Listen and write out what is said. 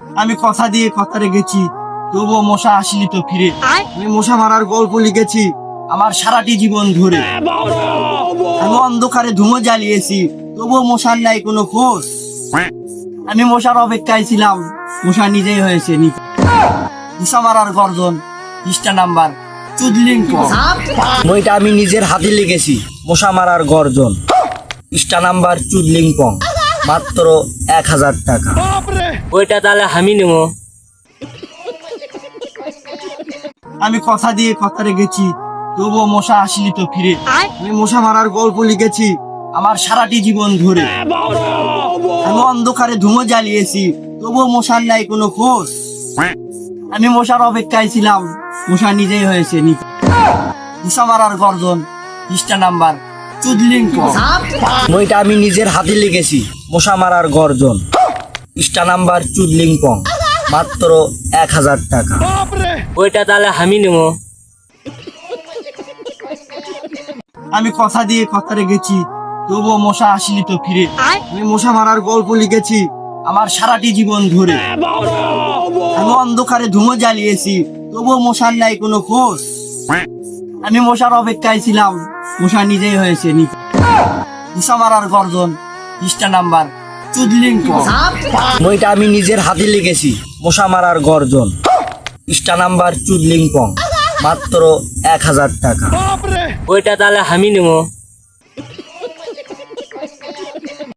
আমি কথা দিয়ে কথা রেখেছি, তবুও মশা আসেনি তো ফিরে। আমি মশা মারার গল্প লিখেছি আমার সারাটি জীবন ধরে। আমি অন্ধকারে ধুমো জ্বালিয়েছি, তবুও মশার নাই কোনো খোঁজ। আমি মশার অপেক্ষায় ছিলাম, মশা নিজেই হয়েছে নিখোঁজ। মশা মারার গর্জন, পৃষ্ঠা নাম্বার চুদলিং পং। বইটা আমি নিজের হাতে লিখেছি, মশা মারার গর্জন, পৃষ্ঠা নাম্বার চুদলিং পং। মাত্র 1000 টাকা। ওইটা তাহলে আমি নেব। আমি কথা দিয়ে কথা রেখেছি, তবুও মশা আসেনি তো ফিরে। আমি মশা মারার গল্প লিখেছি আমার সারাটি জীবন ধরে। আমি অন্ধকারে ধুমো জ্বালিয়েছি, তবুও মশার নাই কোনো খোঁজ। আমি মশার অপেক্ষায় ছিলাম, মশা নিজেই হয়েছে নিখোঁজ। মশা মারার গর্জন, পৃষ্ঠা নাম্বার চুদলিং পং। বইটা আমি নিজের হাতে লিখেছি, মশা মারার গর্জন, পৃষ্ঠা নাম্বার চুদলিং পং। মাত্র 1000 টাকা। ওইটা তাহলে আমি নেব। আমি কথা দিয়ে কথা রেখেছি, তবুও মশা আসেনি তো ফিরে। আমি মশা মারার গল্প লিখেছি আমার সারাটি জীবন ধরে। আমি অন্ধকারে ধুমো জ্বালিয়েছি, তবুও মশার নাই কোনো খোঁজ। আমি মশার অপেক্ষায় ছিলাম, মশা নিজেই হয়েছে নিখোঁজ। মশা মারার গর্জন, পৃষ্ঠা নাম্বার চুদলিং পং। বইটা আমি নিজের হাতে লিখেছি, মশা মারার গর্জন, পৃষ্ঠা নাম্বার চুদলিং পং। মাত্র 1000 টাকা। ওইটা তাহলে আমি নেব।